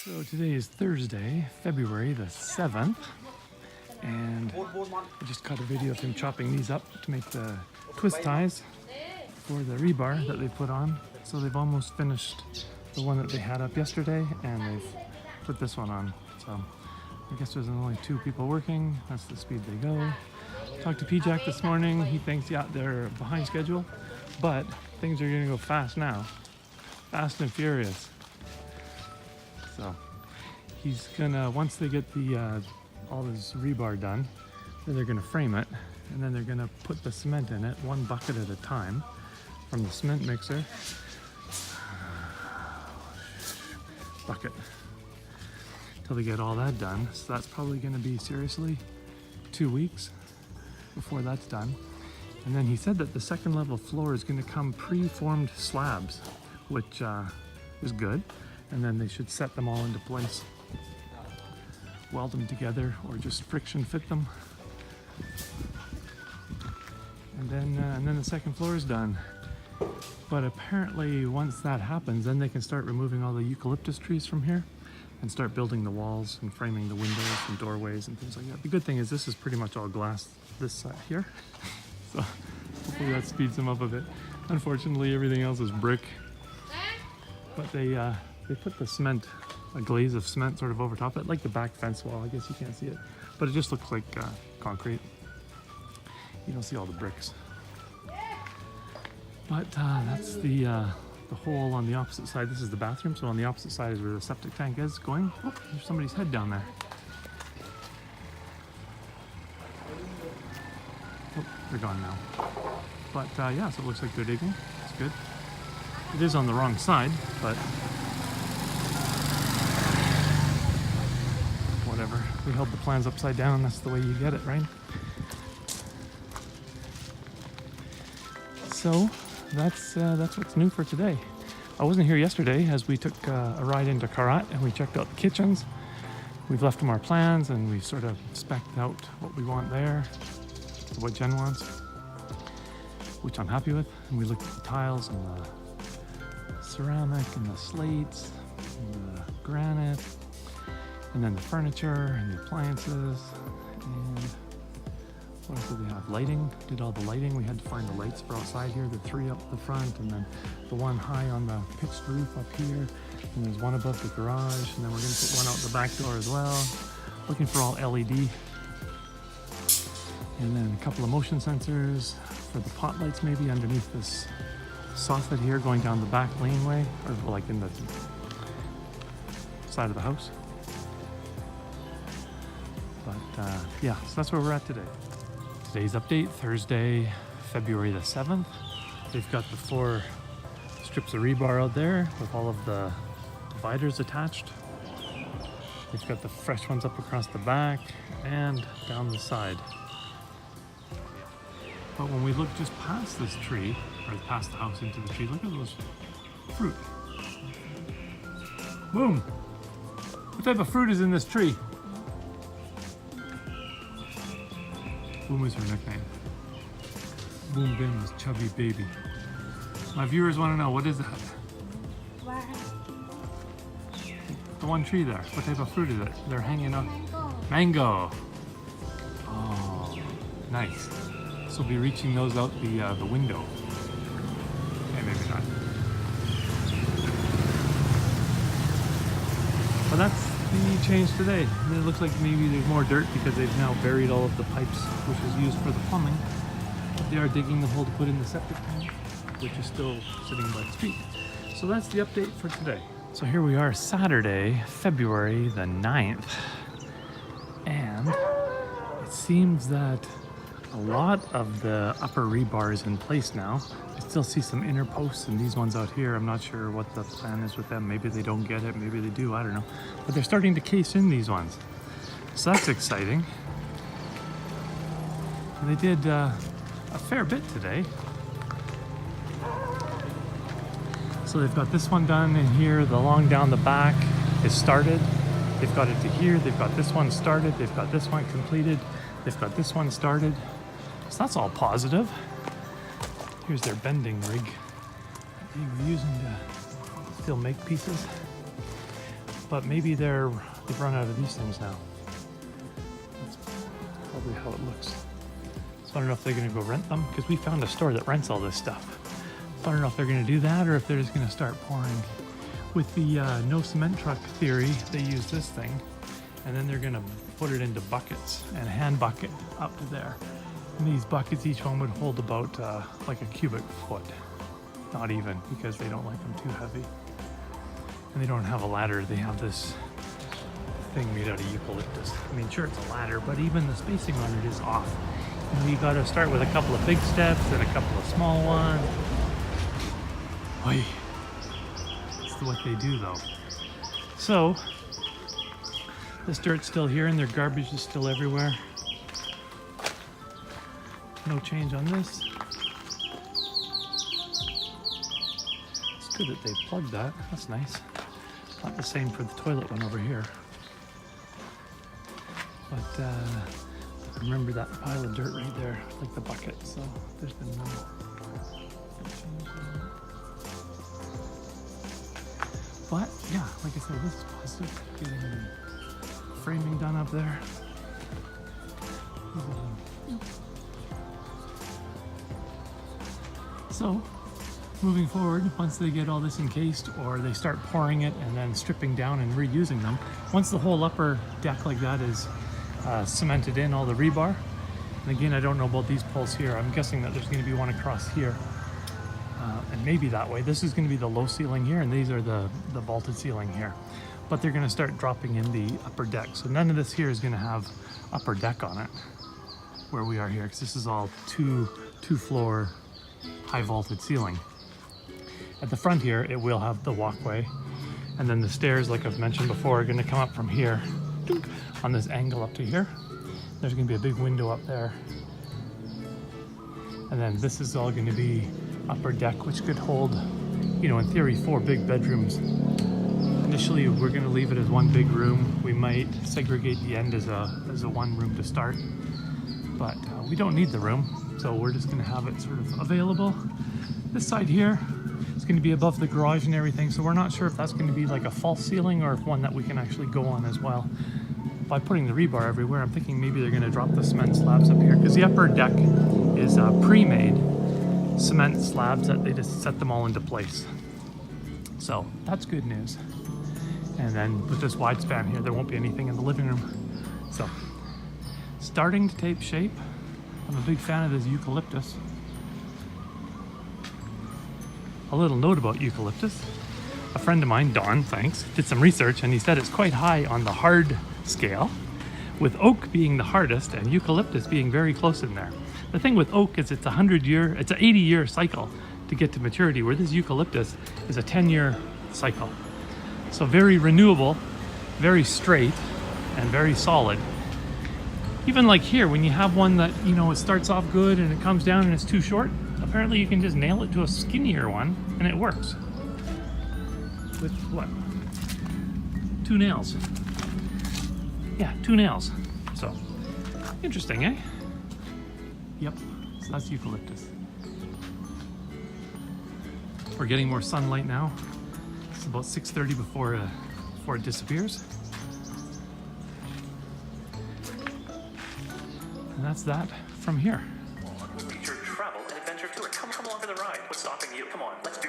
So today is Thursday, February the 7th, and I just caught a video of him chopping these up to make the twist ties for the rebar that they put on. So they've almost finished the one that they had up yesterday, and they've put this one on. So I guess there's only 2 people working. That's the speed they go. Talked to P-Jack this morning. He thinks, yeah, they're behind schedule, but things are gonna go fast now. Fast and furious. So he's gonna, once they get the all this rebar done, then they're gonna frame it, and then they're gonna put the cement in it, 1 bucket at a time from the cement mixer. Bucket. Till they get all that done. So that's probably gonna be seriously 2 weeks before that's done. And then he said that the second level floor is gonna come pre-formed slabs, which is good. And then they should set them all into place, weld them together, or just friction fit them. And then the second floor is done. But apparently once that happens, then they can start removing all the eucalyptus trees from here and start building the walls and framing the windows and doorways and things like that. The good thing is this is pretty much all glass this side here. So hopefully that speeds them up a bit. Unfortunately, everything else is brick. But they put the cement, a glaze of cement sort of over top of it, like the back fence wall. I guess you can't see it, but it just looks like concrete. You don't see all the bricks. But that's the hole on the opposite side. This is the bathroom, so on the opposite side is where the septic tank is going. Oh, there's somebody's head down there. Oh, they're gone now. But yeah, so it looks like they're digging. It's good. It is on the wrong side, but whatever. We held the plans upside down. That's the way you get it, right? So that's what's new for today. I wasn't here yesterday as we took a ride into Karat and we checked out the kitchens. We've left them our plans and we've sort of spec'd out what we want there, what Jen wants, which I'm happy with. And we looked at the tiles and the ceramic and the slates and the granite, and then the furniture and the appliances, and what else did they have? Lighting. Did all the lighting. We had to find the lights for outside here, the 3 up the front, and then the 1 high on the pitched roof up here, and there's 1 above the garage, and then we're going to put 1 out the back door as well. Looking for all LED. And then a couple of motion sensors for the pot lights maybe underneath this soffit here going down the back laneway, or like in the side of the house. But yeah, so that's where we're at today. Today's update, Thursday, February the 7th. They've got the 4 strips of rebar out there with all of the dividers attached. They've got the fresh ones up across the back and down the side. But when we look just past this tree, or past the house into the tree, look at those fruit. Boom! What type of fruit is in this tree? Boom is her nickname. Boom Bim is chubby baby. My viewers want to know, what is that? The 1 tree there. What type of fruit is it? They're hanging up. Mango. Oh, nice. So we'll be reaching those out the window. Okay, maybe not. But that's the change today. And it looks like maybe there's more dirt because they've now buried all of the pipes which is used for the plumbing. But they are digging the hole to put in the septic tank, which is still sitting by the street. So that's the update for today. So here we are, Saturday, February the 9th. And it seems that a lot of the upper rebar is in place now. I still see some inner posts and these ones out here. I'm not sure what the plan is with them. Maybe they don't get it, maybe they do, I don't know. But they're starting to case in these ones. So that's exciting. And they did a fair bit today. So they've got this one done in here. The long down the back is started. They've got it to here. They've got this one started. They've got this one completed. They've got this one started. So that's all positive. Here's their bending rig that they were using to still make pieces. But maybe they've run out of these things now. That's probably how it looks. So I don't know if they're gonna go rent them, because we found a store that rents all this stuff. So I don't know if they're gonna do that or if they're just gonna start pouring. With the no cement truck theory, they use this thing, and then they're gonna put it into buckets and hand bucket up to there. And these buckets, each one would hold about like a cubic foot. Not even, because they don't like them too heavy. And they don't have a ladder, they have this thing made out of eucalyptus. I mean, sure, it's a ladder, but even the spacing on it is off. You know, you gotta start with a couple of big steps and a couple of small ones. Oy. That's what they do though. So, this dirt's still here and their garbage is still everywhere. No change on this. It's good that they plugged that, that's nice. Not the same for the toilet one over here. But I remember that pile of dirt right there, like the bucket, so there's been no change there. But yeah, like I said, this is positive. Getting framing done up there. So, moving forward, once they get all this encased or they start pouring it and then stripping down and reusing them, once the whole upper deck like that is cemented in, all the rebar, and again, I don't know about these poles here, I'm guessing that there's going to be one across here, and maybe that way. This is going to be the low ceiling here, and these are the vaulted ceiling here. But they're going to start dropping in the upper deck, so none of this here is going to have upper deck on it, where we are here, because this is all two floor high vaulted ceiling. At the front here, it will have the walkway, and then the stairs, like I've mentioned before, are going to come up from here on this angle up to here. There's going to be a big window up there, and then this is all going to be upper deck, which could hold, you know, in theory, 4 big bedrooms. Initially, we're going to leave it as one big room. We might segregate the end as a one room to start, but we don't need the room, so we're just going to have it sort of available. This side here is going to be above the garage and everything, so we're not sure if that's going to be like a false ceiling or if one that we can actually go on as well. By putting the rebar everywhere, I'm thinking maybe they're going to drop the cement slabs up here, because the upper deck is pre-made cement slabs that they just set them all into place. So that's good news. And then with this wide span here, there won't be anything in the living room. So, starting to take shape. I'm a big fan of this eucalyptus. A little note about eucalyptus. A friend of mine, Don, thanks, did some research and he said it's quite high on the hard scale, with oak being the hardest and eucalyptus being very close in there. The thing with oak is it's an 80-year cycle to get to maturity, where this eucalyptus is a 10-year cycle. So very renewable, very straight, and very solid. Even like here, when you have one that, you know, it starts off good and it comes down and it's too short, apparently you can just nail it to a skinnier one and it works. With what? 2 nails. Yeah, 2 nails. So, interesting, eh? Yep, so that's eucalyptus. We're getting more sunlight now. It's about 6:30 before it disappears. And that's that from here. Featured travel and adventure tour. Come along for the ride. What's stopping you? Come on, let's do